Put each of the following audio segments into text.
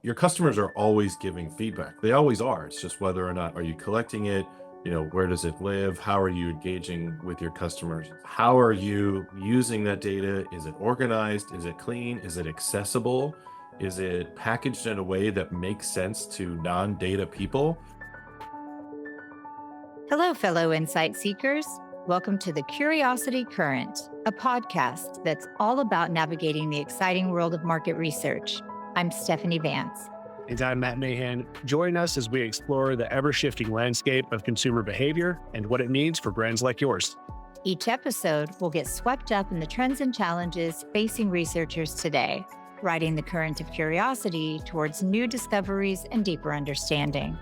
Your customers are always giving feedback. They always are. It's just whether or not are you collecting it? Where does it live? How are you engaging with your customers? How are you using that data? Is it organized? Is it clean? Is it accessible? Is it packaged in a way that makes sense to non-data people? Hello, fellow insight seekers. Welcome to the Curiosity Current, a podcast that's all about navigating the exciting world of market research. I'm Stephanie Vance. And I'm Matt Mahan. Join us as we explore the ever-shifting landscape of consumer behavior and what it means for brands like yours. Each episode will get swept up in the trends and challenges facing researchers today, riding the current of curiosity towards new discoveries and deeper understanding.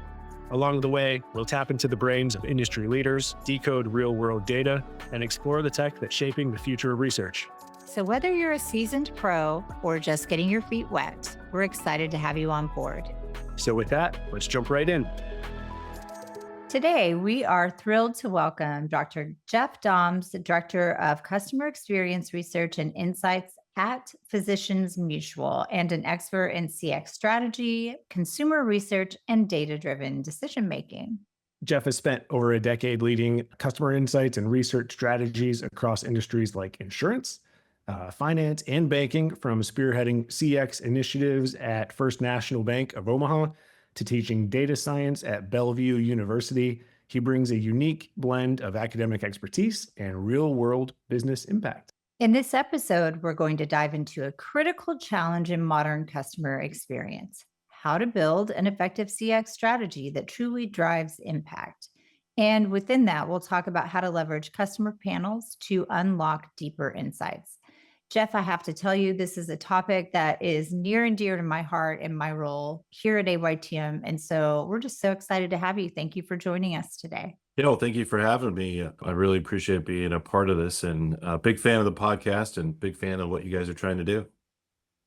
Along the way, we'll tap into the brains of industry leaders, decode real-world data, and explore the tech that's shaping the future of research. So whether you're a seasoned pro or just getting your feet wet, we're excited to have you on board. So with that, let's jump right in. Today, we are thrilled to welcome Dr. Jeff Dahms, the Director of Customer Experience Research and Insights at Physicians Mutual, and an expert in CX strategy, consumer research, and data-driven decision-making. Jeff has spent over a decade leading customer insights and research strategies across industries like insurance, finance, and banking, from spearheading CX initiatives at First National Bank of Omaha to teaching data science at Bellevue University. He brings a unique blend of academic expertise and real-world business impact. In this episode, we're going to dive into a critical challenge in modern customer experience: how to build an effective CX strategy that truly drives impact. And within that, we'll talk about how to leverage customer panels to unlock deeper insights. Jeff, I have to tell you, this is a topic that is near and dear to my heart in my role here at AYTM. And so we're just so excited to have you. Thank you for joining us today. Thank you for having me. I really appreciate being a part of this, and a big fan of the podcast and big fan of what you guys are trying to do.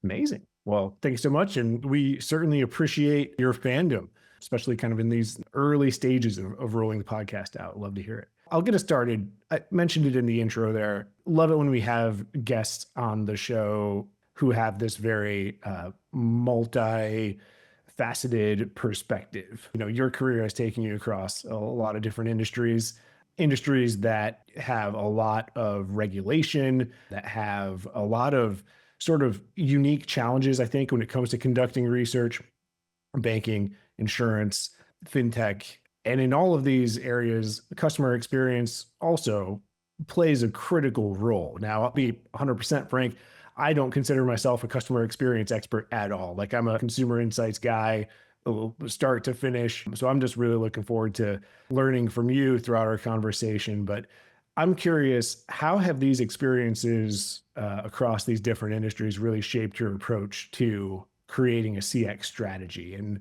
Amazing. Well, thank you so much. And we certainly appreciate your fandom, especially kind of in these early stages of rolling the podcast out. Love to hear it. I'll get us started. I mentioned it in the intro there. Love it when we have guests on the show who have this very multi-faceted perspective. Your career has taken you across a lot of different industries that have a lot of regulation, that have a lot of sort of unique challenges, I think, when it comes to conducting research, banking, insurance, fintech. And in all of these areas, customer experience also plays a critical role. Now, I'll be 100% frank, I don't consider myself a customer experience expert at all. Like, I'm a consumer insights guy, start to finish. So I'm just really looking forward to learning from you throughout our conversation. But I'm curious, how have these experiences across these different industries really shaped your approach to creating a CX strategy? And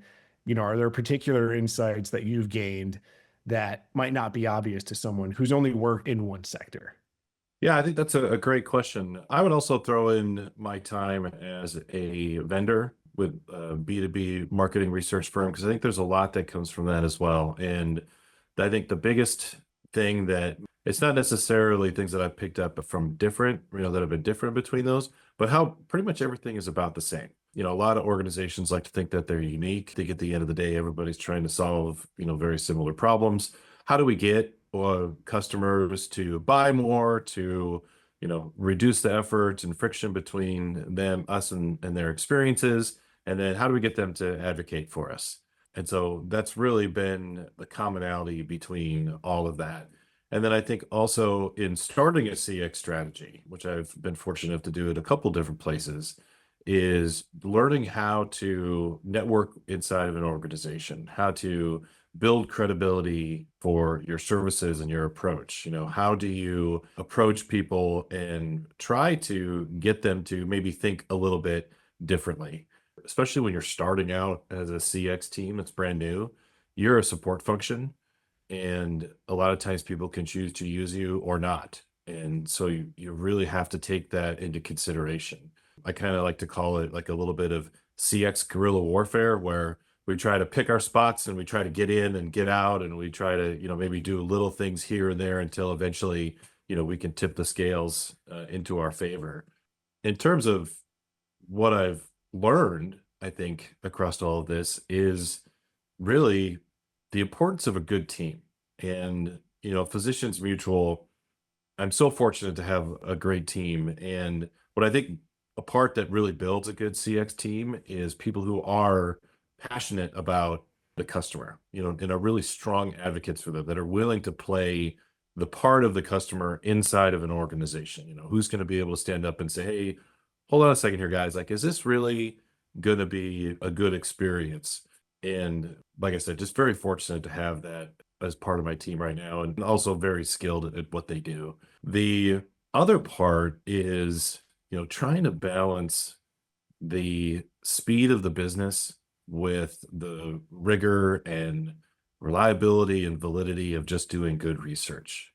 are there particular insights that you've gained that might not be obvious to someone who's only worked in one sector? Yeah, I think that's a great question. I would also throw in my time as a vendor with a B2B marketing research firm, because I think there's a lot that comes from that as well. And I think the biggest thing that it's not necessarily things that I've picked up from different, that have been different between those, but how pretty much everything is about the same. A lot of organizations like to think that they're unique. I think at the end of the day, everybody's trying to solve, very similar problems. How do we get customers to buy more, to, reduce the effort and friction between them, us, and their experiences? And then how do we get them to advocate for us? And so that's really been the commonality between all of that. And then I think also in starting a CX strategy, which I've been fortunate enough to do at a couple different places, is learning how to network inside of an organization, how to build credibility for your services and your approach. How do you approach people and try to get them to maybe think a little bit differently, especially when you're starting out as a CX team that's brand new. You're a support function, and a lot of times people can choose to use you or not. And so you really have to take that into consideration. I kind of like to call it like a little bit of CX guerrilla warfare, where we try to pick our spots and we try to get in and get out, and we try to, maybe do little things here and there until eventually, we can tip the scales into our favor. In terms of what I've learned I think, across all of this is really the importance of a good team. And, Physicians Mutual, I'm so fortunate to have a great team. And what I think a part that really builds a good CX team is people who are passionate about the customer, and are really strong advocates for them, that are willing to play the part of the customer inside of an organization. Who's going to be able to stand up and say, hey, hold on a second here, guys. Like, is this really going to be a good experience? And like I said, just very fortunate to have that as part of my team right now, and also very skilled at what they do. The other part is, trying to balance the speed of the business with the rigor and reliability and validity of just doing good research.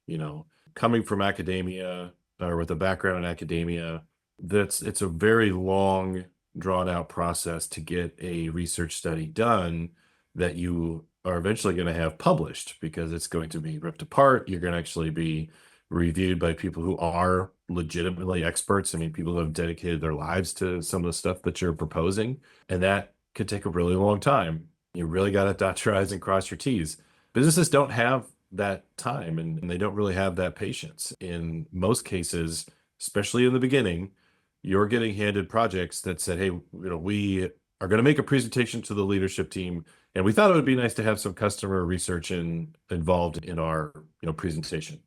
Coming from academia, or with a background in academia, it's a very long, drawn out process to get a research study done that you are eventually going to have published, because it's going to be ripped apart. You're going to actually be reviewed by people who are legitimately experts. I mean, people who have dedicated their lives to some of the stuff that you're proposing. And that could take a really long time. You really got to dot your I's and cross your T's. Businesses don't have that time, and they don't really have that patience. In most cases, especially in the beginning, you're getting handed projects that said, hey, we are going to make a presentation to the leadership team, and we thought it would be nice to have some customer research involved in our presentation.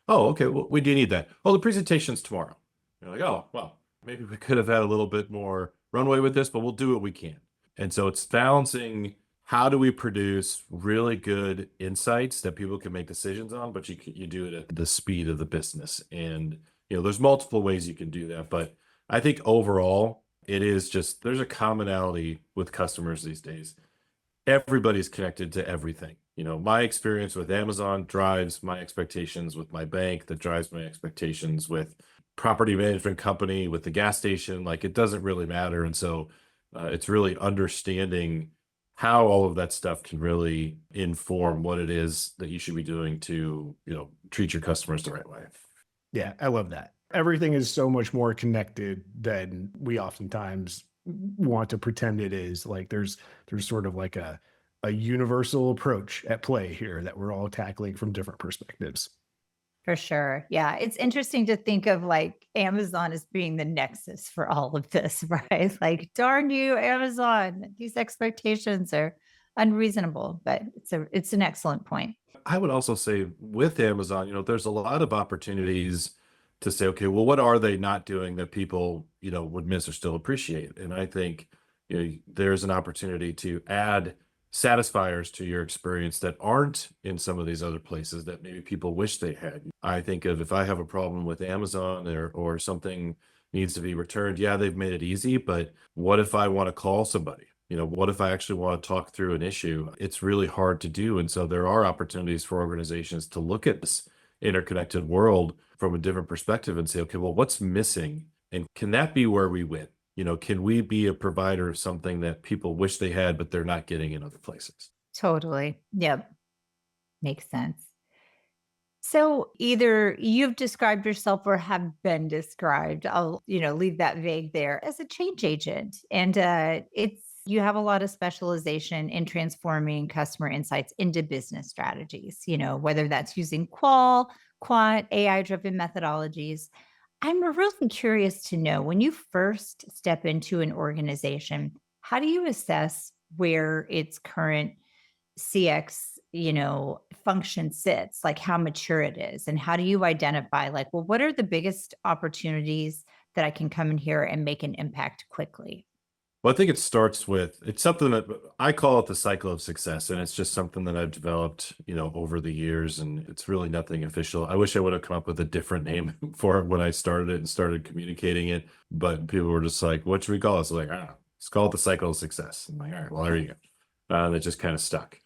Oh, okay. Well, when do you need that? Oh, the presentation's tomorrow. You're like, oh, well, maybe we could have had a little bit more runway with this, but we'll do what we can. And so it's balancing, how do we produce really good insights that people can make decisions on, but you do it at the speed of the business. And, there's multiple ways you can do that. But I think overall, it is just, there's a commonality with customers these days. Everybody's connected to everything. My experience with Amazon drives my expectations with my bank, that drives my expectations with property management company, with the gas station. Like, it doesn't really matter. And so it's really understanding how all of that stuff can really inform what it is that you should be doing to, treat your customers the right way. Yeah, I love that. Everything is so much more connected than we oftentimes want to pretend it is. Like, there's sort of like a universal approach at play here that we're all tackling from different perspectives. For sure. Yeah. It's interesting to think of like Amazon as being the nexus for all of this, right? Like, darn you, Amazon, these expectations are unreasonable, but it's an excellent point. I would also say with Amazon, there's a lot of opportunities to say, okay, well, what are they not doing that people, would miss or still appreciate? And I think, there's an opportunity to add satisfiers to your experience that aren't in some of these other places that maybe people wish they had. I think of, if I have a problem with Amazon, or something needs to be returned, yeah, they've made it easy, but what if I want to call somebody? What if I actually want to talk through an issue? It's really hard to do. And so there are opportunities for organizations to look at this interconnected world from a different perspective and say, okay, well, what's missing? And can that be where we win? Can we be a provider of something that people wish they had, but they're not getting in other places? Totally. Yep. Makes sense. So either you've described yourself or have been described, I'll, leave that vague there, as a change agent. And you have a lot of specialization in transforming customer insights into business strategies, whether that's using quant, AI-driven methodologies. I'm really curious to know, when you first step into an organization, how do you assess where its current CX, function sits, like how mature it is? And how do you identify, like, well, what are the biggest opportunities that I can come in here and make an impact quickly? Well, I think it starts with, it's something that I call it the cycle of success. And it's just something that I've developed, over the years. And it's really nothing official. I wish I would have come up with a different name for it when I started it and started communicating it. But people were just like, what should we call it? So like, I don't know. Let's call it the cycle of success. I'm like, all right, well, there you go. And it just kind of stuck.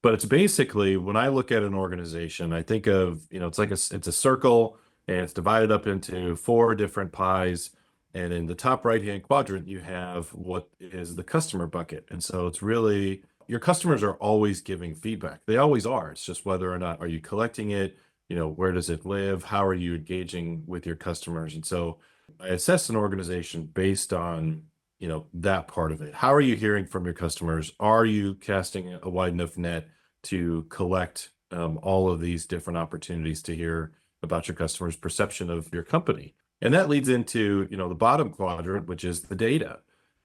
But it's basically, when I look at an organization, I think of, it's a circle, and it's divided up into 4 different pies. And in the top right-hand quadrant, you have what is the customer bucket. And so it's really, your customers are always giving feedback. They always are. It's just whether or not, are you collecting it? Where does it live? How are you engaging with your customers? And so I assess an organization based on that part of it. How are you hearing from your customers? Are you casting a wide enough net to collect all of these different opportunities to hear about your customers' perception of your company? And that leads into, the bottom quadrant, which is the data.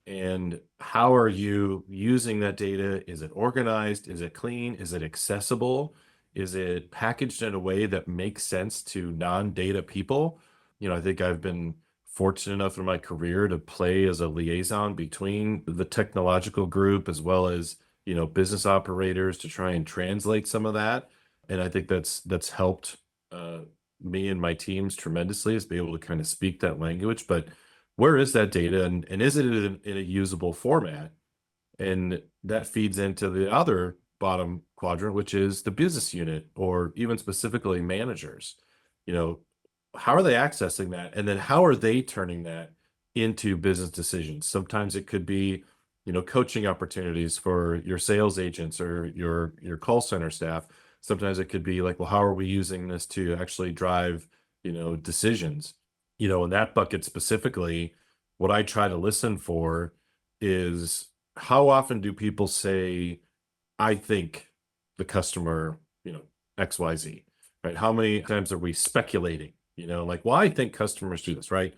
And how are you using that data? Is it organized? Is it clean? Is it accessible? Is it packaged in a way that makes sense to non-data people? I think I've been fortunate enough in my career to play as a liaison between the technological group as well as, business operators to try and translate some of that. And I think that's helped me and my teams tremendously, is be able to kind of speak that language. But where is that data, and is it in a usable format? And that feeds into the other bottom quadrant, which is the business unit, or even specifically managers. How are they accessing that? And then how are they turning that into business decisions? Sometimes it could be, coaching opportunities for your sales agents or your call center staff. Sometimes it could be like, well, how are we using this to actually drive, decisions? In that bucket specifically, what I try to listen for is, how often do people say, I think the customer, XYZ, right? How many times are we speculating? Like, well, I think customers do this, right?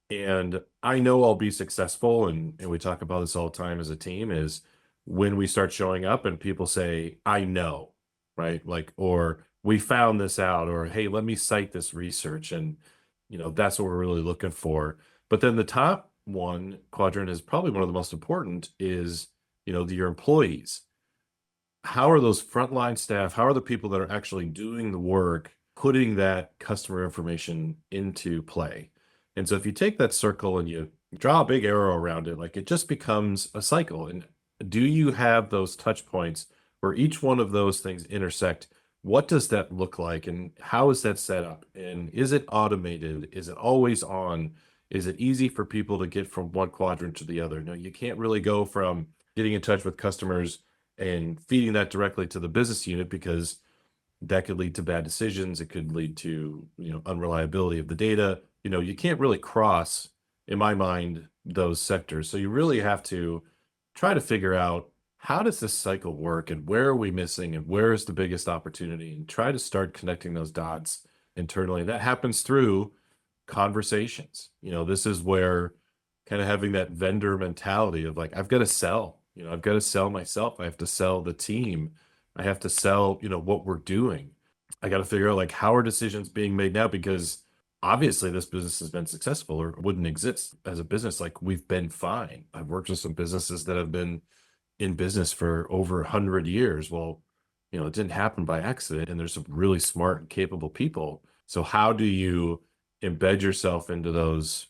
And I know I'll be successful, and we talk about this all the time as a team, is when we start showing up and people say, I know, right? Like, or we found this out, or hey, let me cite this research. And, that's what we're really looking for. But then the top one quadrant is probably one of the most important, is, your employees. How are those frontline staff? How are the people that are actually doing the work putting that customer information into play? And so if you take that circle and you draw a big arrow around it, like, it just becomes a cycle. And do you have those touch points where each one of those things intersect? What does that look like? And how is that set up? And is it automated? Is it always on? Is it easy for people to get from one quadrant to the other? No, you can't really go from getting in touch with customers and feeding that directly to the business unit, because that could lead to bad decisions. It could lead to, unreliability of the data. You can't really cross, in my mind, those sectors. So you really have to try to figure out, how does this cycle work, and where are we missing, and where is the biggest opportunity, and try to start connecting those dots internally. That happens through conversations. This is where kind of having that vendor mentality of like, I've got to sell, I've got to sell myself. I have to sell the team. I have to sell, what we're doing. I got to figure out, like, how are decisions being made now? Because obviously this business has been successful, or it wouldn't exist as a business. Like, we've been fine. I've worked with some businesses that have been in business for over 100 years. Well, it didn't happen by accident, and there's some really smart and capable people. So how do you embed yourself into those,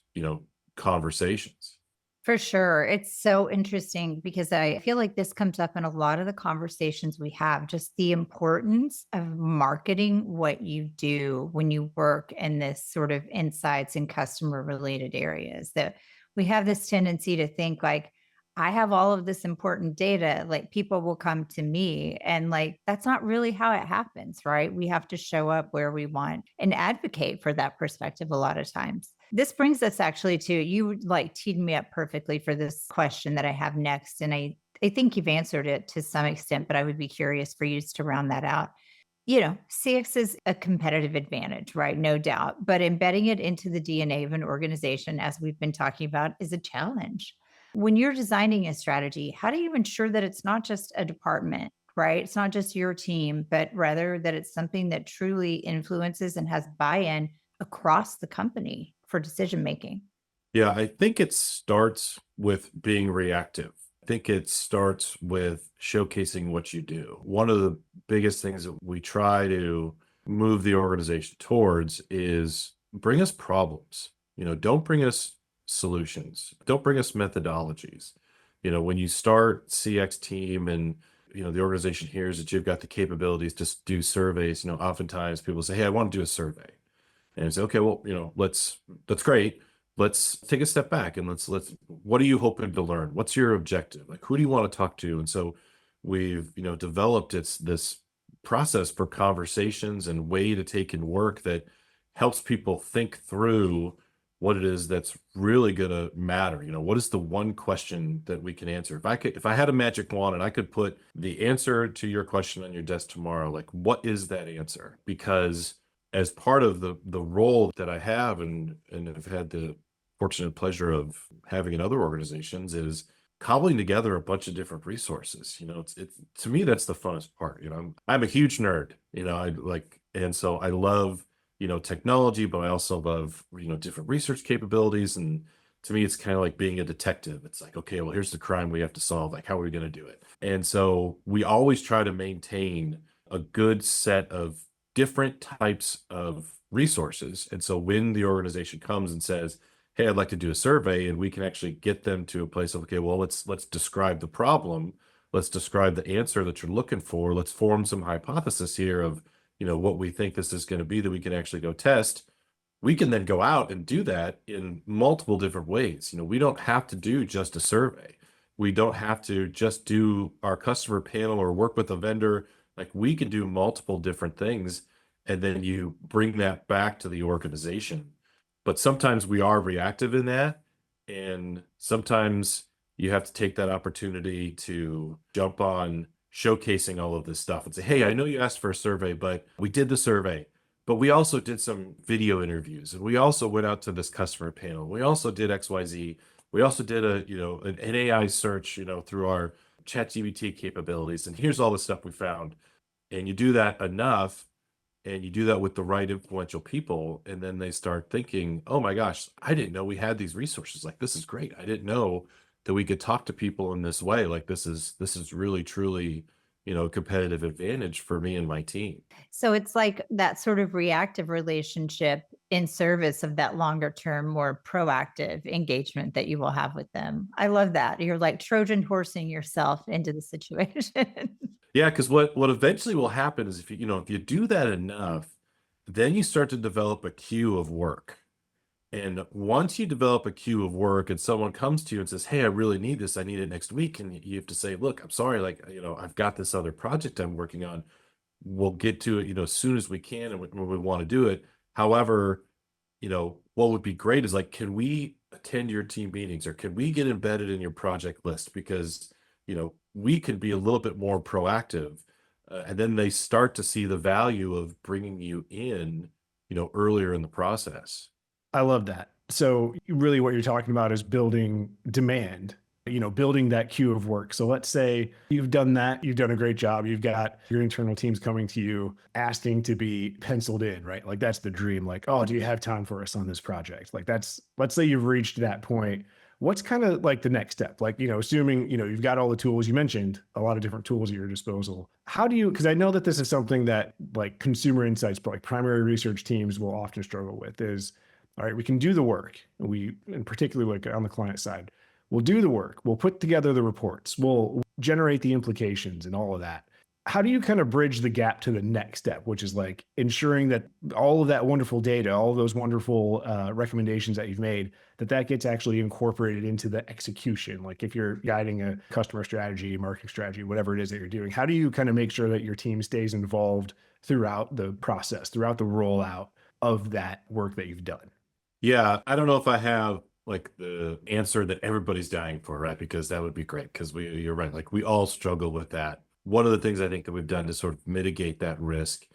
conversations? For sure. It's so interesting because I feel like this comes up in a lot of the conversations we have, just the importance of marketing what you do when you work in this sort of insights and customer related areas. That we have this tendency to think like, I have all of this important data, like people will come to me, and like that's not really how it happens, right? We have to show up where we want and advocate for that perspective a lot of times. This brings us actually to, you like teed me up perfectly for this question that I have next. And I think you've answered it to some extent, but I would be curious for you to round that out. CX is a competitive advantage, right? No doubt. But embedding it into the DNA of an organization, as we've been talking about, is a challenge. When you're designing a strategy, how do you ensure that it's not just a department, right? It's not just your team, but rather that it's something that truly influences and has buy-in across the company for decision making? Yeah, I think it starts with being reactive. I think it starts with showcasing what you do. One of the biggest things that we try to move the organization towards is, bring us problems. Don't bring us solutions. Don't bring us methodologies. When you start CX team and the organization hears that you've got the capabilities to do surveys, oftentimes people say, hey, I want to do a survey. And I say, okay, well, that's great. Let's take a step back and let's, what are you hoping to learn? What's your objective? Like, who do you want to talk to? And so we've, developed this process for conversations and way to take in work that helps people think through what it is that's really going to matter. What is the one question that we can answer? If I had a magic wand and I could put the answer to your question on your desk tomorrow, like what is that answer? Because as part of the role that I have and have had the fortunate pleasure of having in other organizations is cobbling together a bunch of different resources. It's to me, that's the funnest part. I'm a huge nerd, and so I love, technology, but I also love, different research capabilities. And to me, it's kind of like being a detective. It's like, okay, well, here's the crime we have to solve. Like, how are we going to do it? And so we always try to maintain a good set of different types of resources. And so when the organization comes and says, hey, I'd like to do a survey, and we can actually get them to a place of, okay, well, let's describe the problem. Let's describe the answer that you're looking for. Let's form some hypothesis here of, what we think this is going to be that we can actually go test. We can then go out and do that in multiple different ways. We don't have to do just a survey. We don't have to just do our customer panel or work with a vendor. Like, we can do multiple different things, and then you bring that back to the organization. But sometimes we are reactive in that, and sometimes you have to take that opportunity to jump on showcasing all of this stuff and say, hey, I know you asked for a survey, but we did the survey, but we also did some video interviews, and we also went out to this customer panel. We also did XYZ. We also did an AI search, through our ChatGPT capabilities. And here's all the stuff we found. And you do that enough, and you do that with the right influential people, and then they start thinking, oh my gosh, I didn't know we had these resources. Like, this is great. I didn't know that we could talk to people in this way. Like, this is really truly, a competitive advantage for me and my team. So it's like that sort of reactive relationship in service of that longer term, more proactive engagement that you will have with them. I love that. You're like Trojan horsing yourself into the situation. Yeah, because what eventually will happen is, if you do that enough, then you start to develop a queue of work. And once you develop a queue of work and someone comes to you and says, hey, I really need this, I need it next week. And you have to say, look, I'm sorry, like, I've got this other project I'm working on. We'll get to it, as soon as we can and when we want to do it. However, what would be great is, like, can we attend your team meetings, or can we get embedded in your project list? Because, we can be a little bit more proactive. And then they start to see the value of bringing you in, earlier in the process. I love that. So really what you're talking about is building demand, building that queue of work. So let's say you've done that, you've done a great job. You've got your internal teams coming to you asking to be penciled in, right? Like, that's the dream. Like, oh, do you have time for us on this project? Like, let's say you've reached that point. What's kind of like the next step? Like, assuming, you've got all the tools. You mentioned a lot of different tools at your disposal. How do you, because I know that this is something that, like, consumer insights, but like primary research teams will often struggle with is, all right, we can do the work. And particularly like on the client side, we'll do the work. We'll put together the reports. We'll generate the implications and all of that. How do you kind of bridge the gap to the next step, which is like ensuring that all of that wonderful data, all of those wonderful recommendations that you've made, that gets actually incorporated into the execution? Like, if you're guiding a customer strategy, marketing strategy, whatever it is that you're doing, how do you kind of make sure that your team stays involved throughout the process, throughout the rollout of that work that you've done? Yeah, I don't know if I have like the answer that everybody's dying for, right? Because that would be great, because you're right. Like, we all struggle with that. One of the things I think that we've done to sort of mitigate that risk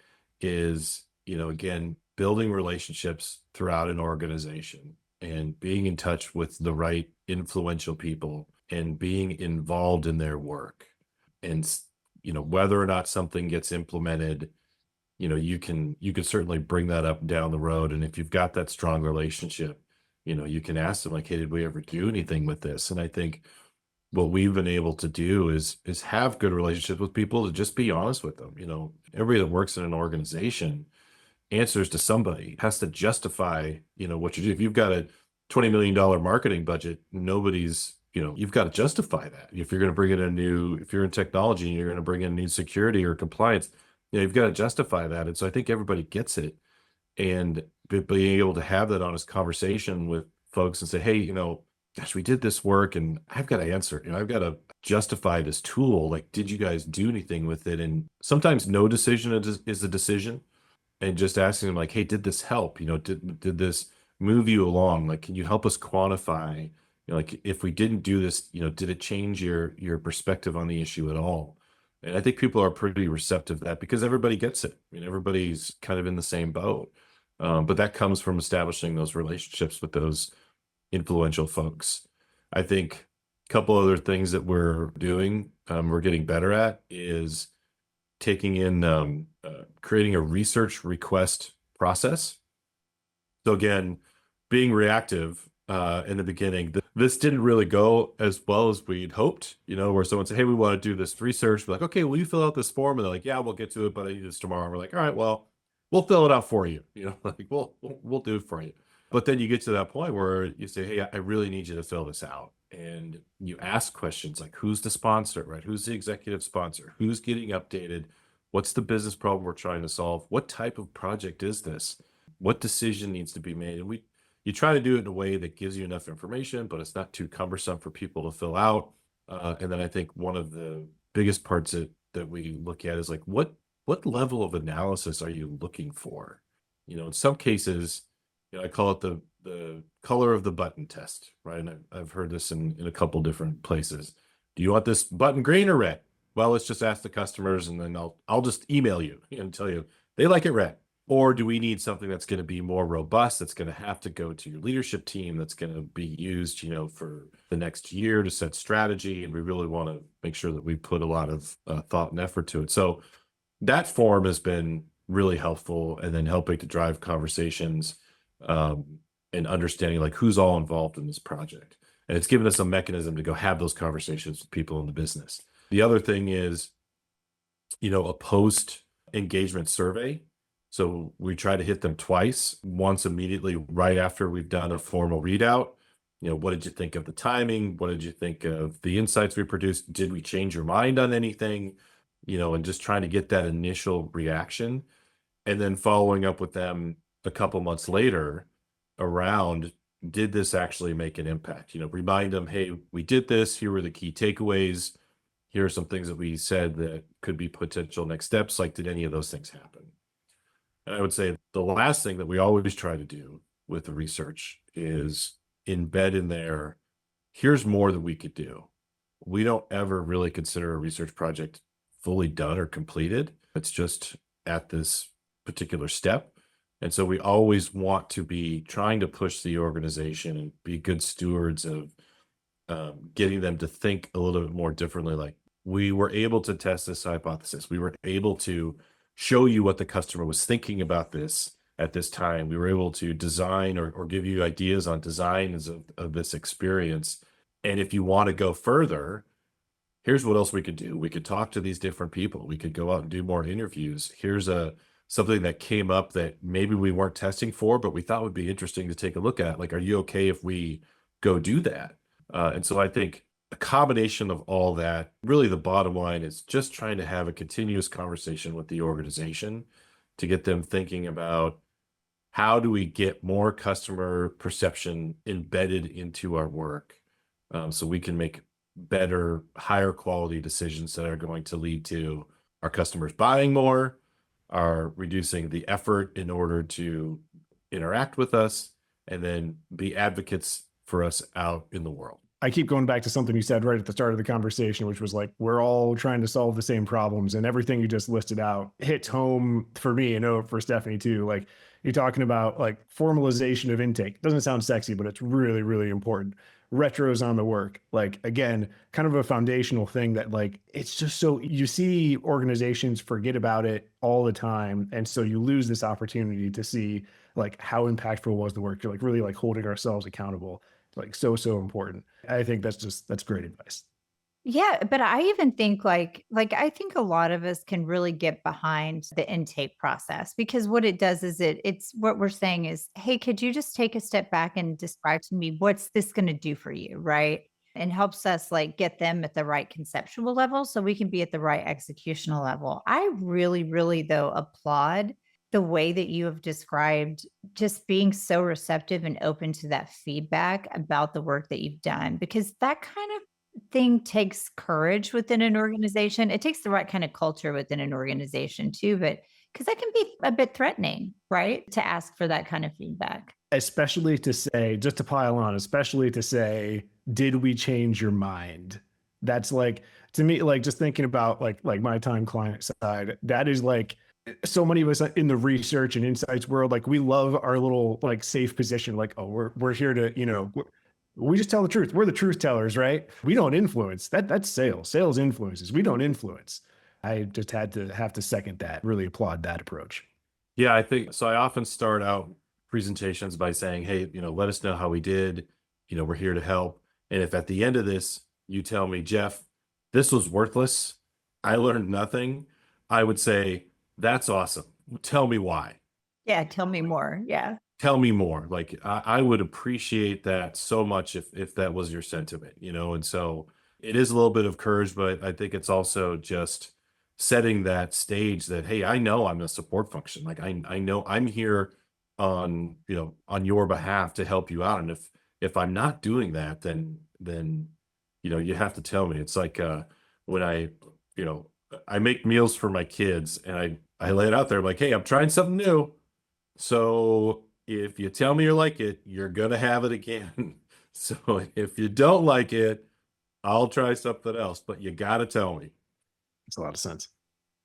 is, again, building relationships throughout an organization and being in touch with the right influential people and being involved in their work. And, whether or not something gets implemented, you can certainly bring that up down the road. And if you've got that strong relationship, you can ask them, like, hey, did we ever do anything with this? And I think what we've been able to do is have good relationships with people, to just be honest with them. Everybody that works in an organization answers to somebody, has to justify, what you do. If you've got a $20 million marketing budget, nobody's, you've got to justify that. If you're going to bring in if you're in technology and you're going to bring in new security or compliance, you've got to justify that. And so I think everybody gets it. And being able to have that honest conversation with folks and say, hey, gosh, we did this work and I've got to answer, I've got to justify this tool. Like, did you guys do anything with it? And sometimes no decision is a decision. And just asking them, like, hey, did this help? Did this move you along? Like, can you help us quantify, like if we didn't do this, did it change your perspective on the issue at all? And I think people are pretty receptive to that because everybody gets it. I mean, everybody's kind of in the same boat. But that comes from establishing those relationships with those influential folks. I think a couple other things that we're doing, we're getting better at is taking in, creating a research request process. So again, being reactive in the beginning, this didn't really go as well as we'd hoped, where someone said, hey, we want to do this research. We're like, okay, will you fill out this form? And they're like, yeah, we'll get to it, but I need this tomorrow. And we're like, all right, well, we'll fill it out for you. Like we'll do it for you. But then you get to that point where you say, hey, I really need you to fill this out. And you ask questions like, who's the sponsor, right? Who's the executive sponsor? Who's getting updated? What's the business problem we're trying to solve? What type of project is this? What decision needs to be made? And you try to do it in a way that gives you enough information, but it's not too cumbersome for people to fill out. And then I think one of the biggest parts that we look at is like, what level of analysis are you looking for? In some cases, I call it the color of the button test, right? And I've heard this in a couple different places. Do you want this button green or red? Well, let's just ask the customers, and then I'll just email you and tell you they like it red. Or do we need something that's going to be more robust, that's going to have to go to your leadership team, that's going to be used, for the next year to set strategy? And we really want to make sure that we put a lot of thought and effort to it. So that form has been really helpful, and then helping to drive conversations and understanding like who's all involved in this project. And it's given us a mechanism to go have those conversations with people in the business. The other thing is, a post engagement survey. So we try to hit them twice, once immediately right after we've done a formal readout. What did you think of the timing? What did you think of the insights we produced? Did we change your mind on anything? And just trying to get that initial reaction, and then following up with them a couple months later around, did this actually make an impact? Remind them, hey, we did this. Here were the key takeaways. Here are some things that we said that could be potential next steps. Like, did any of those things happen? And I would say the last thing that we always try to do with the research is embed in there, here's more that we could do. We don't ever really consider a research project fully done or completed. It's just at this particular step. And so we always want to be trying to push the organization and be good stewards of getting them to think a little bit more differently. Like, we were able to test this hypothesis. We were able to show you what the customer was thinking about this at this time. We were able to design or give you ideas on designs of this experience. And if you want to go further, here's what else we could do. We could talk to these different people. We could go out and do more interviews. Here's something that came up that maybe we weren't testing for, but we thought would be interesting to take a look at. Like, are you okay if we go do that? And so I think a combination of all that, really the bottom line is just trying to have a continuous conversation with the organization to get them thinking about, how do we get more customer perception embedded into our work, so we can make better, higher quality decisions that are going to lead to our customers buying more, are reducing the effort in order to interact with us, and then be advocates for us out in the world. I keep going back to something you said right at the start of the conversation, which was like, we're all trying to solve the same problems, and everything you just listed out hits home for me, and for Stephanie too. Like, you're talking about like formalization of intake. Doesn't sound sexy, but it's really, really important. Retros on the work. Like, again, kind of a foundational thing that, like, it's just so, you see organizations forget about it all the time. And so you lose this opportunity to see like how impactful was the work. You're like really like holding ourselves accountable. Like, so important. I think that's great advice. Yeah, but I even think like I think a lot of us can really get behind the intake process, because what it does is it's what we're saying is, hey, could you just take a step back and describe to me what's this going to do for you, right? And helps us like get them at the right conceptual level so we can be at the right executional level. I really, really though applaud the way that you have described just being so receptive and open to that feedback about the work that you've done, because that kind of thing takes courage within an organization. It takes the right kind of culture within an organization too, but Because that can be a bit threatening, right? To ask for that kind of feedback. Especially to say, just to pile on, especially to say, did we change your mind? That's like, to me, like just thinking about like my time client side, that is like so many of us in the research and insights world, like we love our little like safe position, like, oh, we're here to, we just tell the truth. We're the truth tellers, right? We don't influence. That's sales. Sales influences. We don't influence. I just have to second that, really applaud that approach. Yeah, I think so. I often start out presentations by saying, hey, let us know how we did. We're here to help. And if at the end of this, you tell me, Jeff, this was worthless, I learned nothing, I would say, that's awesome. Tell me why. Yeah, tell me more. Yeah. Tell me more. Like I would appreciate that so much if that was your sentiment, and so it is a little bit of courage, but I think it's also just setting that stage that, hey, I know I'm a support function. Like I know I'm here on your behalf to help you out. And if I'm not doing that, then you have to tell me. It's like when you know, I make meals for my kids and I lay it out there, I'm like, hey, I'm trying something new. So if you tell me you like it, you're gonna have it again. So if you don't like it, I'll try something else, but you gotta tell me. Makes a lot of sense.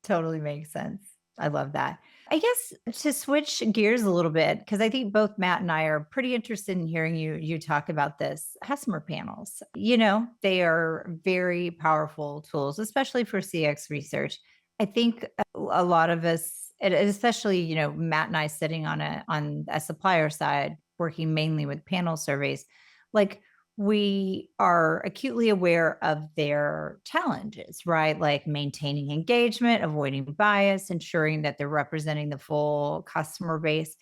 Totally makes sense. I love that. I guess to switch gears a little bit, because I think both Matt and I are pretty interested in hearing you talk about this. Customer panels, they are very powerful tools, especially for CX research. I think a lot of us, and especially, Matt and I sitting on a supplier side, working mainly with panel surveys, like we are acutely aware of their challenges, right? Like maintaining engagement, avoiding bias, ensuring that they're representing the full customer base.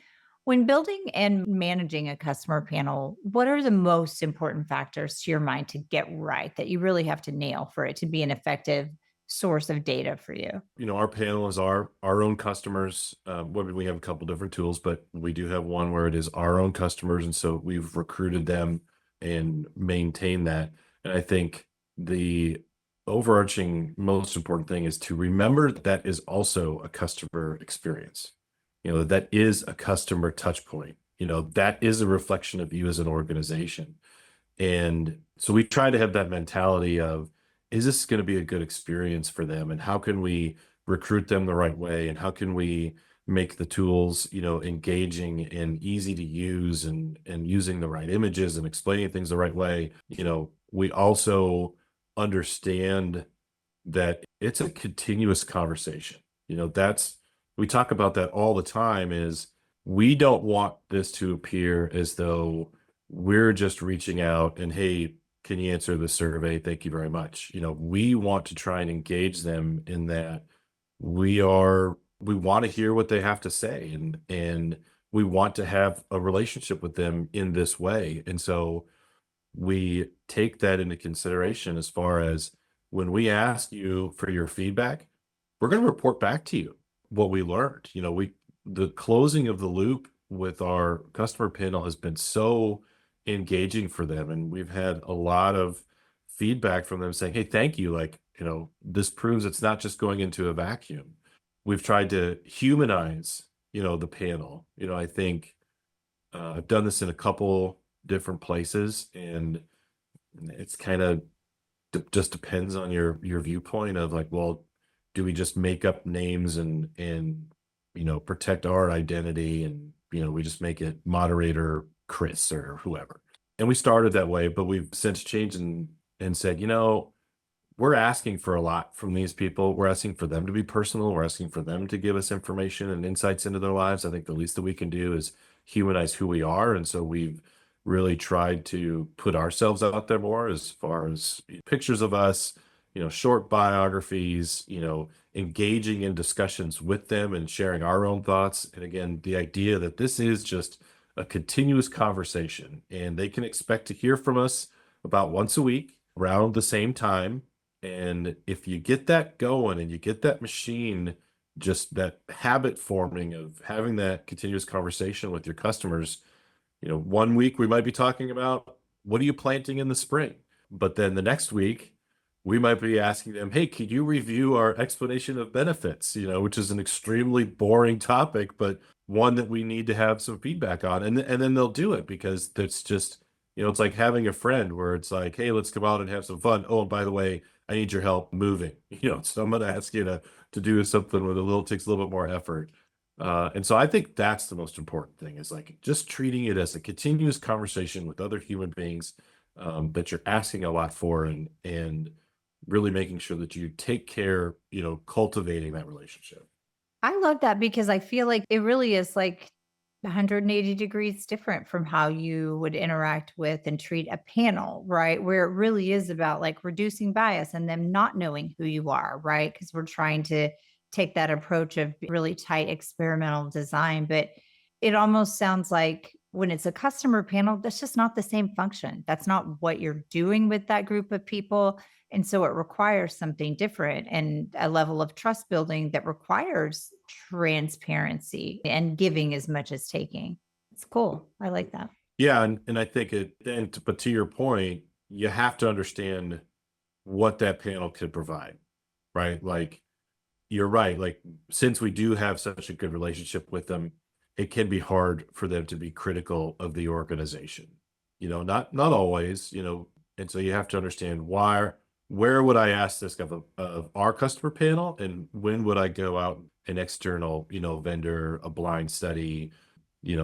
When building and managing a customer panel, what are the most important factors to your mind to get right that you really have to nail for it to be an effective source of data for you? Our panel is our own customers. We have a couple different tools, but we do have one where it is our own customers, and so we've recruited them and maintained that. And I think the overarching most important thing is to remember that is also a customer experience. That is a customer touch point. That is a reflection of you as an organization. And so we try to have that mentality of, is this going to be a good experience for them? And how can we recruit them the right way? And how can we make the tools, engaging and easy to use and using the right images and explaining things the right way? We also understand that it's a continuous conversation. We talk about that all the time is we don't want this to appear as though we're just reaching out and, hey, can you answer the survey? Thank you very much. We want to try and engage them in that we want to hear what they have to say and we want to have a relationship with them in this way. And so we take that into consideration as far as when we ask you for your feedback, we're going to report back to you what we learned. The closing of the loop with our customer panel has been so engaging for them, and we've had a lot of feedback from them saying, hey, thank you, like, this proves it's not just going into a vacuum. We've tried to humanize the panel. I think I've done this in a couple different places, and it's kind of just depends on your viewpoint of like, well, do we just make up names and protect our identity, and we just make it moderator Chris or whoever. And we started that way, but we've since changed and said, we're asking for a lot from these people. We're asking for them to be personal. We're asking for them to give us information and insights into their lives. I think the least that we can do is humanize who we are. And so we've really tried to put ourselves out there more as far as pictures of us, short biographies, engaging in discussions with them and sharing our own thoughts. And again, the idea that this is just a continuous conversation and they can expect to hear from us about once a week around the same time. And if you get that going and you get that machine, just that habit forming of having that continuous conversation with your customers, one week we might be talking about what are you planting in the spring? But then the next week, we might be asking them, hey, can you review our explanation of benefits, which is an extremely boring topic, but one that we need to have some feedback on. And then they'll do it because it's just, it's like having a friend where it's like, hey, let's come out and have some fun. Oh, and by the way, I need your help moving. So I'm going to ask you to do something with takes a little bit more effort. And so I think that's the most important thing, is like just treating it as a continuous conversation with other human beings that you're asking a lot for, and really making sure that you take care, cultivating that relationship. I love that because I feel like it really is like 180 degrees different from how you would interact with and treat a panel, right? Where it really is about like reducing bias and them not knowing who you are, right? Because we're trying to take that approach of really tight experimental design. But it almost sounds like when it's a customer panel, that's just not the same function. That's not what you're doing with that group of people. And so it requires something different and a level of trust building that requires transparency and giving as much as taking. It's cool. I like that. Yeah, and I think but to your point, you have to understand what that panel could provide, right? Like, you're right. Like, since we do have such a good relationship with them, it can be hard for them to be critical of the organization. Not always, and so you have to understand where would I ask this of our customer panel, and when would I go out an external, vendor, a blind study,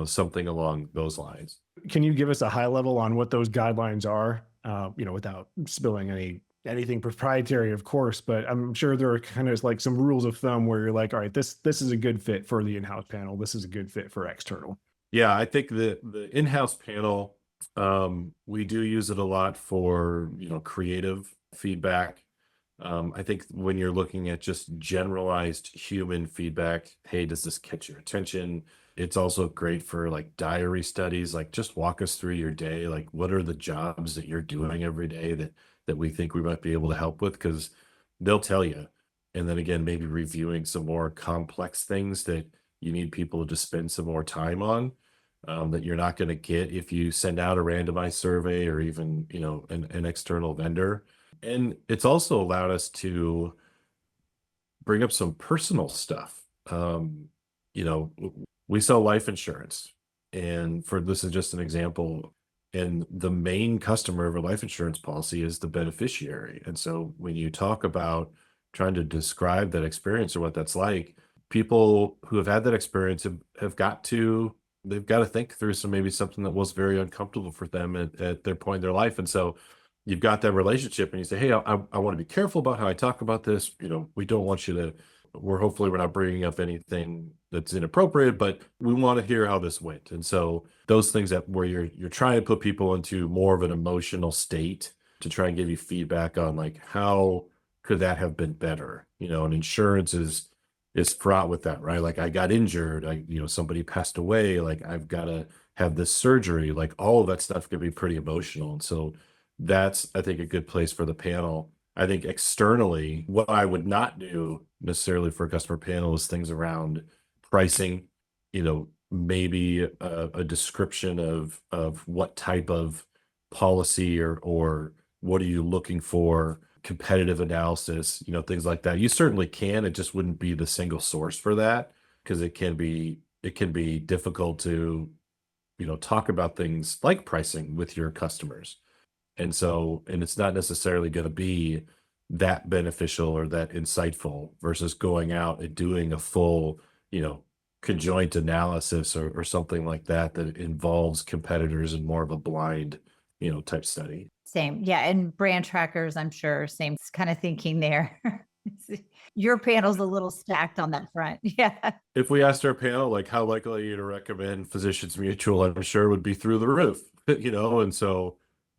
something along those lines. Can you give us a high level on what those guidelines are? Without spilling anything proprietary, of course, but I'm sure there are kind of like some rules of thumb where you're like, all right, this is a good fit for the in-house panel. This is a good fit for external. Yeah, I think the in-house panel, we do use it a lot for, creative feedback. I think when you're looking at just generalized human feedback, hey, does this catch your attention? It's also great for like diary studies, like just walk us through your day. Like, what are the jobs that you're doing every day that we think we might be able to help with? Because they'll tell you. And then again, maybe reviewing some more complex things that you need people to spend some more time on, that you're not going to get if you send out a randomized survey or even, an external vendor. And it's also allowed us to bring up some personal stuff. We sell life insurance, and this is just an example. And the main customer of a life insurance policy is the beneficiary. And so when you talk about trying to describe that experience or what that's like, people who have had that experience have they've got to think through maybe something that was very uncomfortable for them at their point in their life. And so you've got that relationship and you say, hey, I want to be careful about how I talk about this. We don't want you to, hopefully we're not bringing up anything that's inappropriate, but we want to hear how this went. And so those things where you're trying to put people into more of an emotional state to try and give you feedback on like, how could that have been better? And insurance is fraught with that, right? Like, I got injured, somebody passed away, like I've got to have this surgery, like all of that stuff can be pretty emotional. And so that's, I think, a good place for the panel. I think externally, what I would not do necessarily for a customer panel is things around pricing, maybe a description of what type of policy or what are you looking for, competitive analysis, things like that. You certainly can. It just wouldn't be the single source for that, because it can be difficult to, talk about things like pricing with your customers. And it's not necessarily going to be that beneficial or that insightful versus going out and doing a full, conjoint analysis or something like that involves competitors and more of a blind, type study. Same. Yeah. And brand trackers, I'm sure, same kind of thinking there. Your panel's a little stacked on that front. Yeah. If we asked our panel, like, how likely are you to recommend Physicians Mutual, I'm sure would be through the roof, and so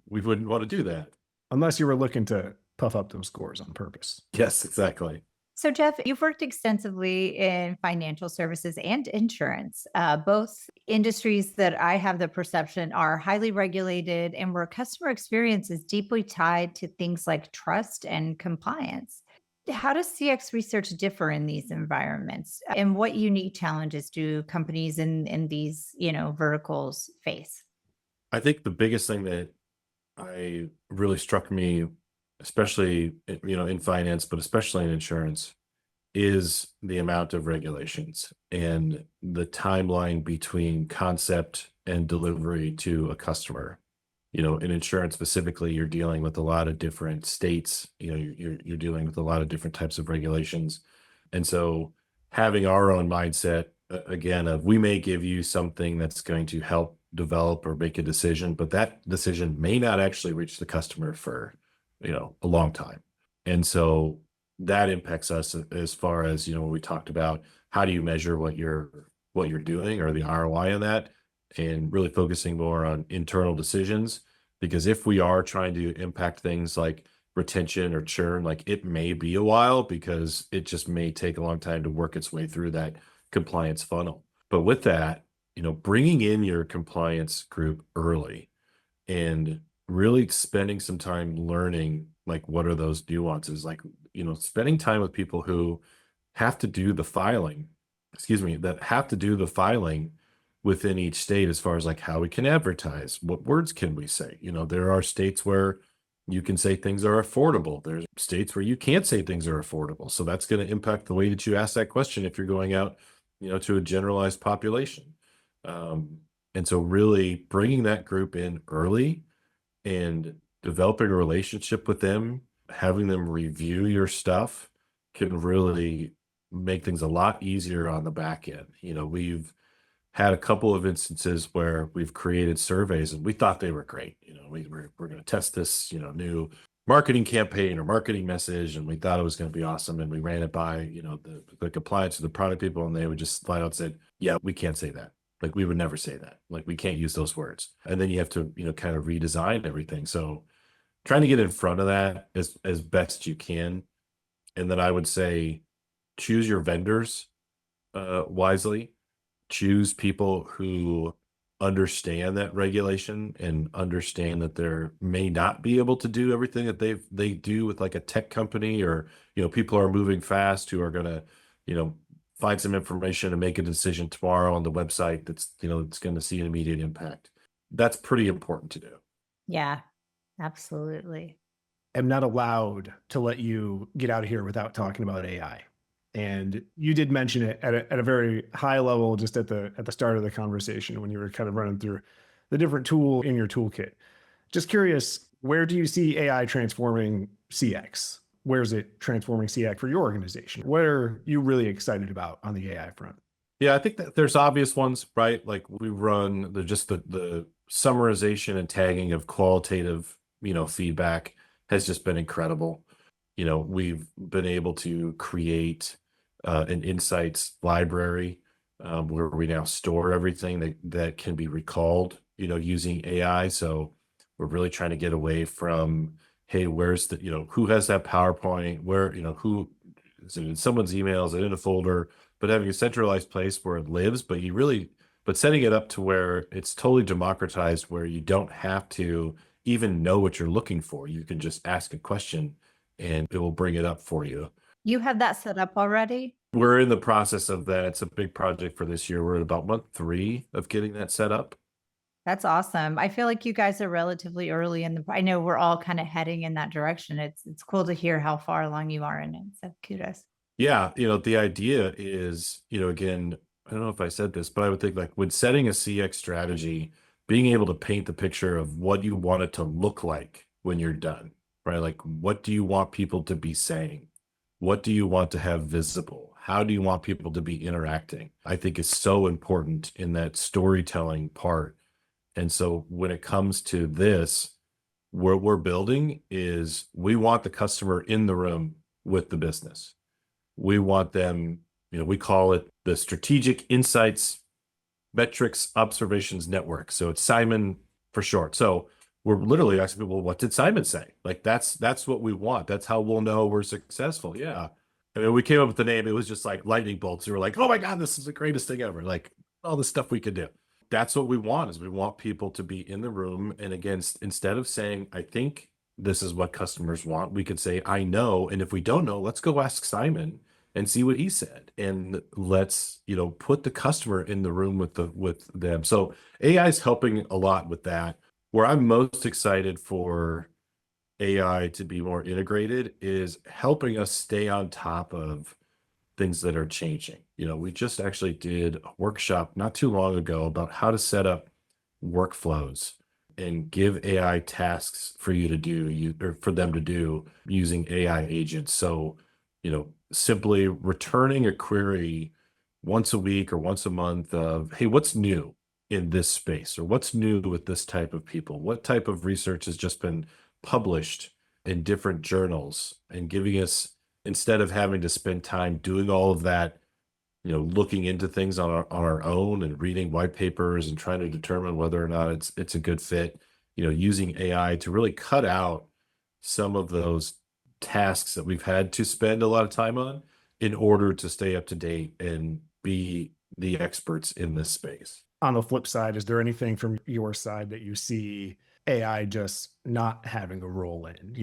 we wouldn't want to do that. Unless you were looking to puff up those scores on purpose. Yes, exactly. So, Jeff, you've worked extensively in financial services and insurance, both industries that I have the perception are highly regulated and where customer experience is deeply tied to things like trust and compliance. How does CX research differ in these environments? And what unique challenges do companies in these, verticals face? I think the biggest thing that really struck me especially, in finance, but especially in insurance, is the amount of regulations and the timeline between concept and delivery to a customer. In insurance specifically, you're dealing with a lot of different states. You're dealing with a lot of different types of regulations, and so having our own mindset, again, of we may give you something that's going to help develop or make a decision, but that decision may not actually reach the customer for a long time, and so that impacts us as far as when we talked about how do you measure what you're doing or the ROI on that, and really focusing more on internal decisions. Because if we are trying to impact things like retention or churn, like it may be a while because it just may take a long time to work its way through that compliance funnel. But with that, bringing in your compliance group early and really spending some time learning, like, what are those nuances, like, spending time with people who have to do the filing, that have to do the filing within each state, as far as like how we can advertise, what words can we say. There are states where you can say things are affordable. There's states where you can't say things are affordable. So that's going to impact the way that you ask that question if you're going out, to a generalized population. And so really bringing that group in early and developing a relationship with them, having them review your stuff, can really make things a lot easier on the back end. We've had a couple of instances where we've created surveys and we thought they were great. We're going to test this, new marketing campaign or marketing message, and we thought it was going to be awesome. And we ran it by, the compliance of the product people, and they would just flat out said, yeah, we can't say that. Like, we would never say that. Like, we can't use those words. And then you have to, kind of redesign everything. So trying to get in front of that as best you can. And then I would say choose your vendors wisely. Choose people who understand that regulation and understand that they may not be able to do everything that they do with like a tech company, or people are moving fast who are going to find some information and make a decision tomorrow on the website that's it's going to see an immediate impact. That's pretty important to do. Yeah, absolutely. I'm not allowed to let you get out of here without talking about AI. And you did mention it at a very high level, just at the start of the conversation when you were kind of running through the different tool in your toolkit. Just curious, where do you see AI transforming CX? Where is it transforming CX for your organization? What are you really excited about on the AI front? Yeah, I think that there's obvious ones, right? Like, we run the summarization and tagging of qualitative, feedback has just been incredible. We've been able to create an insights library where we now store everything that can be recalled, using AI. So we're really trying to get away from, hey, where's who has that PowerPoint? Where, who is it in someone's email? Is it in a folder? But having a centralized place where it lives, but setting it up to where it's totally democratized, where you don't have to even know what you're looking for. You can just ask a question and it will bring it up for you. You have that set up already? We're in the process of that. It's a big project for this year. We're at about month 3 of getting that set up. That's awesome. I feel like you guys are relatively early I know we're all kind of heading in that direction. It's cool to hear how far along you are in it. So kudos. Yeah. The idea is, again, I don't know if I said this, but I would think, like, when setting a CX strategy, being able to paint the picture of what you want it to look like when you're done, right? Like, what do you want people to be saying? What do you want to have visible? How do you want people to be interacting? I think is so important in that storytelling part. And so when it comes to this, what we're building is, we want the customer in the room with the business. We want them, we call it the Strategic Insights Metrics Observations Network. So it's Simon for short. So we're literally asking people, what did Simon say? Like, that's what we want. That's how we'll know we're successful. Yeah. I mean, we came up with the name. It was just like lightning bolts. We were like, oh my God, this is the greatest thing ever. Like, all the stuff we could do. That's what we want, is we want people to be in the room. And again, instead of saying, I think this is what customers want, we could say, I know. And if we don't know, let's go ask Simon and see what he said. And let's, put the customer in the room with them. So AI is helping a lot with that. Where I'm most excited for AI to be more integrated is helping us stay on top of things that are changing. We just actually did a workshop not too long ago about how to set up workflows and give AI tasks for you to do, or for them to do using AI agents. So, simply returning a query once a week or once a month of, hey, what's new in this space, or what's new with this type of people? What type of research has just been published in different journals, and giving us, instead of having to spend time doing all of that, looking into things on our own and reading white papers and trying to determine whether or not it's a good fit, using AI to really cut out some of those tasks that we've had to spend a lot of time on in order to stay up to date and be the experts in this space. On the flip side, is there anything from your side that you see AI just not having a role in?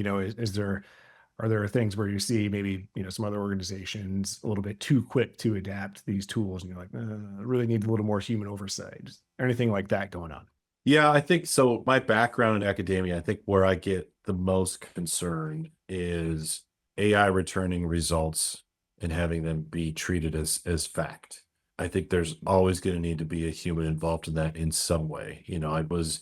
Are there things where you see maybe, some other organizations a little bit too quick to adapt these tools and you're like, really need a little more human oversight? Is there anything like that going on? Yeah, I think so. My background in academia, I think where I get the most concerned is AI returning results and having them be treated as fact. I think there's always going to need to be a human involved in that in some way. I was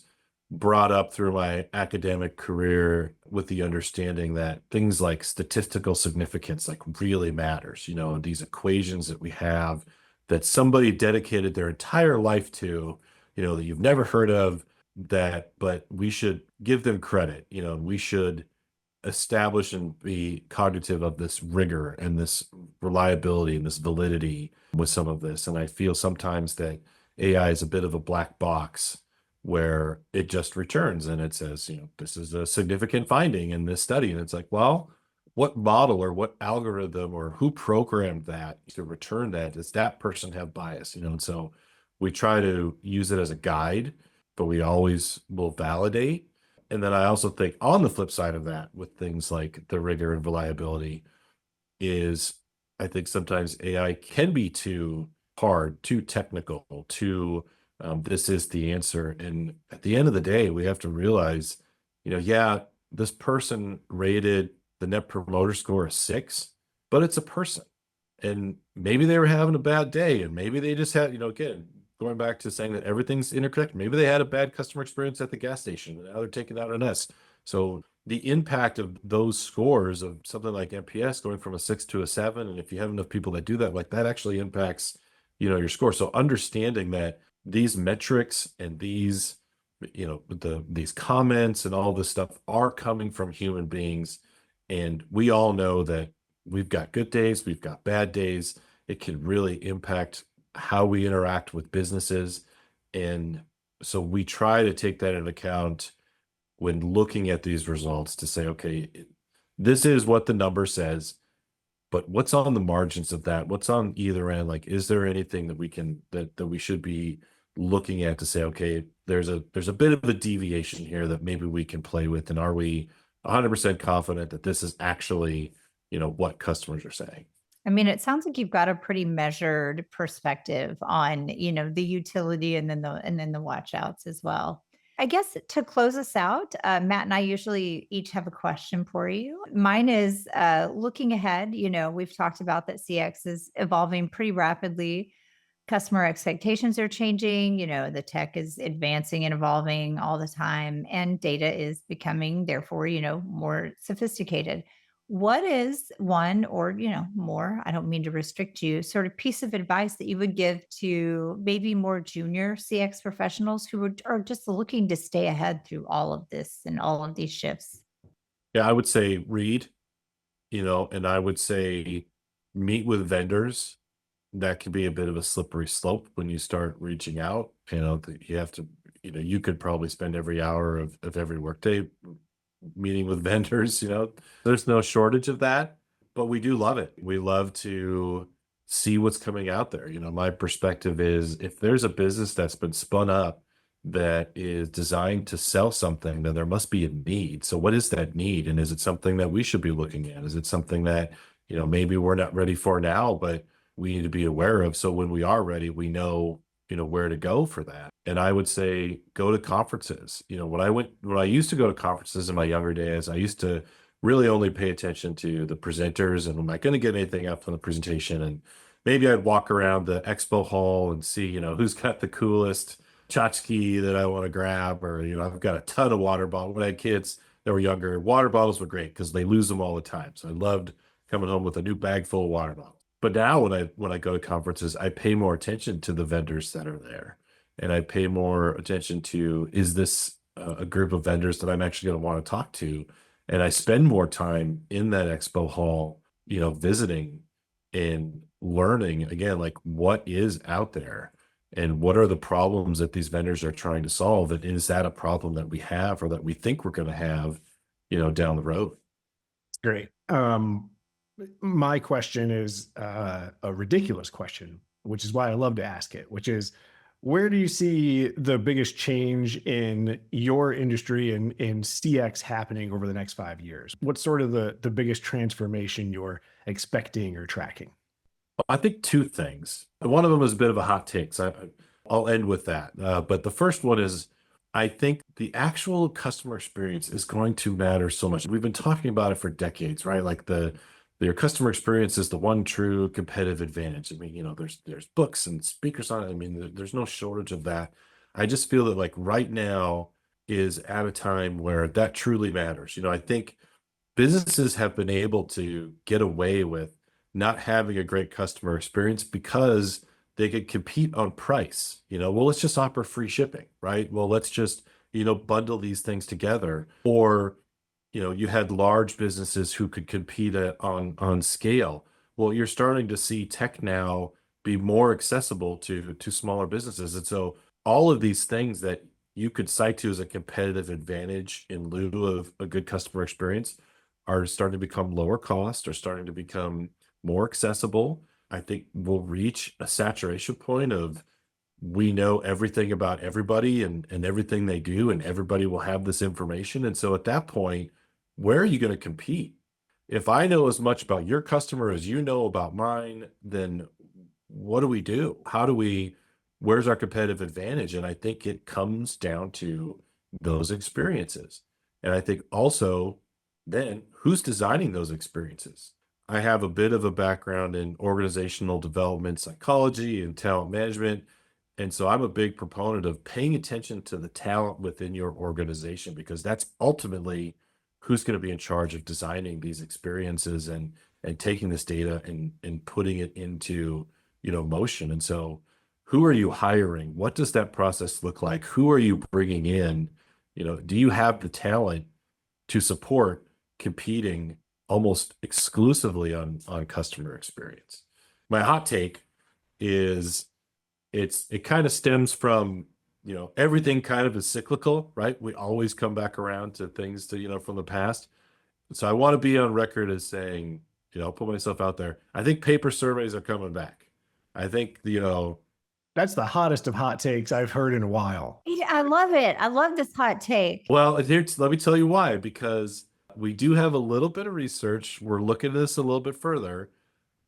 brought up through my academic career with the understanding that things like statistical significance like really matters. These equations that we have that somebody dedicated their entire life to, that you've never heard of, but we should give them credit. We should establish and be cognitive of this rigor and this reliability and this validity with some of this. And I feel sometimes that AI is a bit of a black box where it just returns and it says, this is a significant finding in this study. And it's like, well, what model or what algorithm or who programmed that to return that? Does that person have bias? And so we try to use it as a guide, but we always will validate. And then I also think on the flip side of that, with things like the rigor and reliability, is I think sometimes AI can be too hard, too technical, too this is the answer. And at the end of the day, we have to realize, yeah, this person rated the net promoter score a 6, but it's a person. And maybe they were having a bad day, and maybe they just had, again, going back to saying that everything's interconnected. Maybe they had a bad customer experience at the gas station, and now they're taking it out on us. So the impact of those scores of something like NPS going from a 6 to a 7, and if you have enough people that do that, like that actually impacts, your score. So understanding that these metrics and these, these comments and all this stuff are coming from human beings, and we all know that we've got good days, we've got bad days. It can really impact how we interact with businesses. And so we try to take that into account when looking at these results to say, okay, this is what the number says, but what's on the margins of that? What's on either end? Like, is there anything that we can, that we should be looking at to say, okay, there's a bit of a deviation here that maybe we can play with. And are we 100% confident that this is actually, what customers are saying? I mean, it sounds like you've got a pretty measured perspective on, the utility and then the watch outs as well. I guess to close us out, Matt and I usually each have a question for you. Mine is looking ahead. We've talked about that CX is evolving pretty rapidly. Customer expectations are changing. The tech is advancing and evolving all the time, and data is becoming, therefore, more sophisticated. What is one or, more, I don't mean to restrict you, sort of piece of advice that you would give to maybe more junior CX professionals who are just looking to stay ahead through all of this and all of these shifts? Yeah, I would say read, and I would say meet with vendors. That can be a bit of a slippery slope when you start reaching out. You have to, you could probably spend every hour of every workday meeting with vendors. There's no shortage of that, but we do love it. We love to see what's coming out there. My perspective is, if there's a business that's been spun up that is designed to sell something, then there must be a need. So what is that need? And is it something that we should be looking at? Is it something that, maybe we're not ready for now, but we need to be aware of, so when we are ready, we know where to go for that. And I would say go to conferences. When I used to go to conferences in my younger days, I used to really only pay attention to the presenters and am I going to get anything out from the presentation? And maybe I'd walk around the expo hall and see, who's got the coolest tchotchke that I want to grab, or, I've got a ton of water bottles. When I had kids that were younger, water bottles were great because they lose them all the time. So I loved coming home with a new bag full of water bottles. But now when I go to conferences, I pay more attention to the vendors that are there. And I pay more attention to, is this a group of vendors that I'm actually going to want to talk to? And I spend more time in that expo hall, visiting and learning again, like what is out there and what are the problems that these vendors are trying to solve. And is that a problem that we have or that we think we're going to have, down the road? Great. My question is a ridiculous question, which is why I love to ask it, which is, where do you see the biggest change in your industry and in CX happening over the next 5 years? What's sort of the biggest transformation you're expecting or tracking? I think two things. One of them is a bit of a hot take, so I'll end with that. But the first one is, I think the actual customer experience is going to matter so much. We've been talking about it for decades, right? Like your customer experience is the one true competitive advantage. I mean, there's books and speakers on it. I mean, there's no shortage of that. I just feel that like right now is at a time where that truly matters. I think businesses have been able to get away with not having a great customer experience because they could compete on price. Well, let's just offer free shipping, right? Well, let's just, bundle these things together. Or, you had large businesses who could compete on scale. Well, you're starting to see tech now be more accessible to smaller businesses. And so all of these things that you could cite to as a competitive advantage in lieu of a good customer experience are starting to become lower cost, are starting to become more accessible. I think we'll reach a saturation point of we know everything about everybody and everything they do, and everybody will have this information. And so at that point, where are you going to compete? If I know as much about your customer as you know about mine, then what do we do? Where's our competitive advantage? And I think it comes down to those experiences. And I think also then who's designing those experiences? I have a bit of a background in organizational development, psychology, and talent management. And so I'm a big proponent of paying attention to the talent within your organization, because that's ultimately who's going to be in charge of designing these experiences and taking this data and putting it into, motion. And so who are you hiring? What does that process look like? Who are you bringing in? Do you have the talent to support competing almost exclusively on customer experience? My hot take is it kind of stems from, everything kind of is cyclical, right? We always come back around to things from the past. So I want to be on record as saying, I'll put myself out there. I think paper surveys are coming back. I think, That's the hottest of hot takes I've heard in a while. I love it. I love this hot take. well, let me tell you why, because we do have a little bit of research. We're looking at this a little bit further,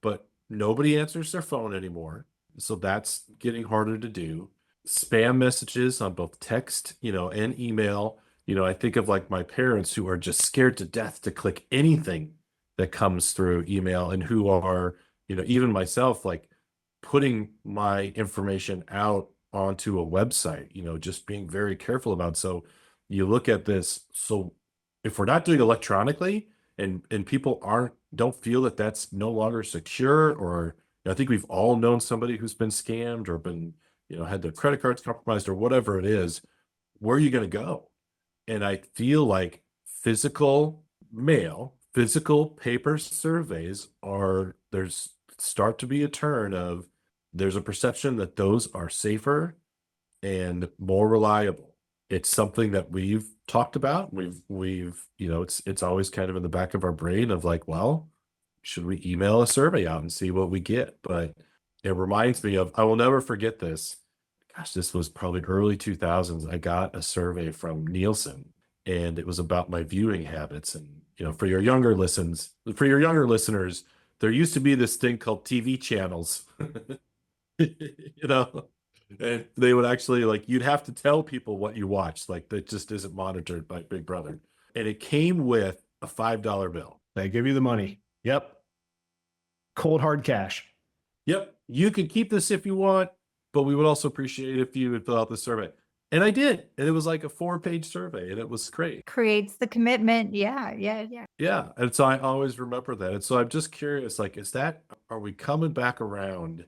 but nobody answers their phone anymore. So that's getting harder to do. Spam messages on both text, and email. I think of like my parents who are just scared to death to click anything that comes through email, and who are, even myself, like putting my information out onto a website, just being very careful about. So you look at this. So if we're not doing electronically and people don't feel that that's no longer secure, or I think we've all known somebody who's been scammed or been, had their credit cards compromised or whatever it is, where are you going to go? And I feel like physical paper surveys there's start to be a turn of, there's a perception that those are safer and more reliable. It's something that we've talked about. It's always kind of in the back of our brain of like, well, should we email a survey out and see what we get? But it reminds me of, I will never forget this. Gosh, this was probably early 2000s. I got a survey from Nielsen, and it was about my viewing habits. And, for your younger listeners, there used to be this thing called TV channels. And they would actually like, you'd have to tell people what you watched. Like that just isn't monitored by Big Brother. And it came with a $5 bill. They give you the money. Yep. Cold hard cash. Yep. You can keep this if you want, but we would also appreciate it if you would fill out the survey. And I did. And it was like a 4-page survey and it was great. Creates the commitment. Yeah. Yeah. And so I always remember that. And so I'm just curious, like, are we coming back around?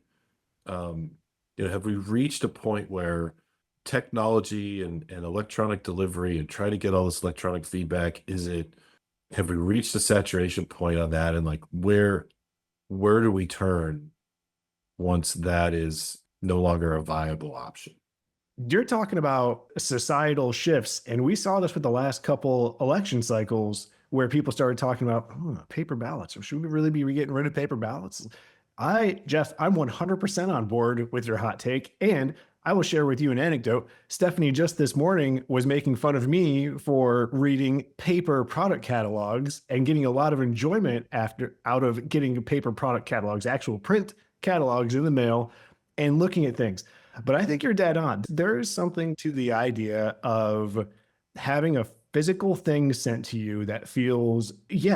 Have we reached a point where technology and electronic delivery and trying to get all this electronic feedback, have we reached a saturation point on that? And like, where do we turn once that is no longer a viable option? You're talking about societal shifts. And we saw this with the last couple election cycles where people started talking about paper ballots. Or should we really be getting rid of paper ballots? Jeff, I'm 100% on board with your hot take. And I will share with you an anecdote. Stephanie just this morning was making fun of me for reading paper product catalogs and getting a lot of enjoyment out of getting paper product catalogs, actual print catalogs in the mail and looking at things. But I think you're dead on. There is something to the idea of having a physical thing sent to you that feels,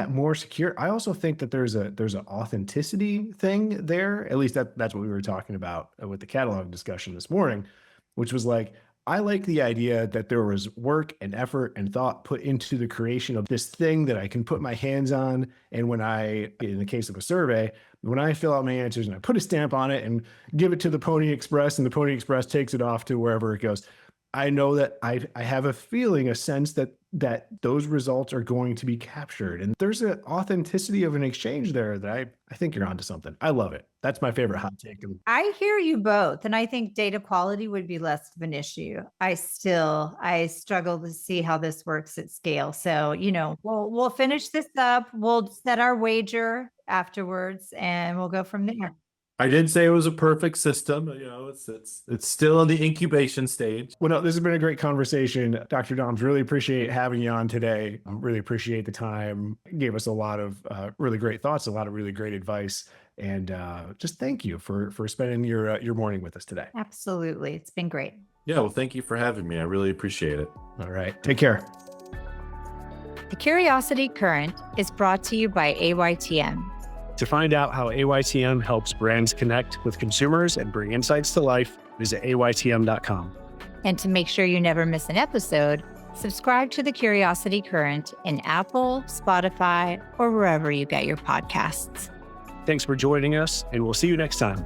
more secure. I also think that there's an authenticity thing there. At least that's what we were talking about with the catalog discussion this morning, which was like, I like the idea that there was work and effort and thought put into the creation of this thing that I can put my hands on. And in the case of a survey, when I fill out my answers and I put a stamp on it and give it to the Pony Express and the Pony Express takes it off to wherever it goes, I know that I have a sense that those results are going to be captured. And there's an authenticity of an exchange there that I think you're onto something. I love it. That's my favorite hot take. I hear you both. And I think data quality would be less of an issue. I struggle to see how this works at scale. So, we'll finish this up. We'll set our wager afterwards and we'll go from there. I did say it was a perfect system. It's still in the incubation stage. Well, no, this has been a great conversation. Dr. Dahms, really appreciate having you on today. Really appreciate the time. Gave us a lot of really great thoughts, a lot of really great advice. And just thank you for spending your morning with us today. Absolutely. It's been great. Yeah, well, thank you for having me. I really appreciate it. All right. Take care. The Curiosity Current is brought to you by AYTM. To find out how AYTM helps brands connect with consumers and bring insights to life, visit AYTM.com. And to make sure you never miss an episode, subscribe to the Curiosity Current in Apple, Spotify, or wherever you get your podcasts. Thanks for joining us, and we'll see you next time.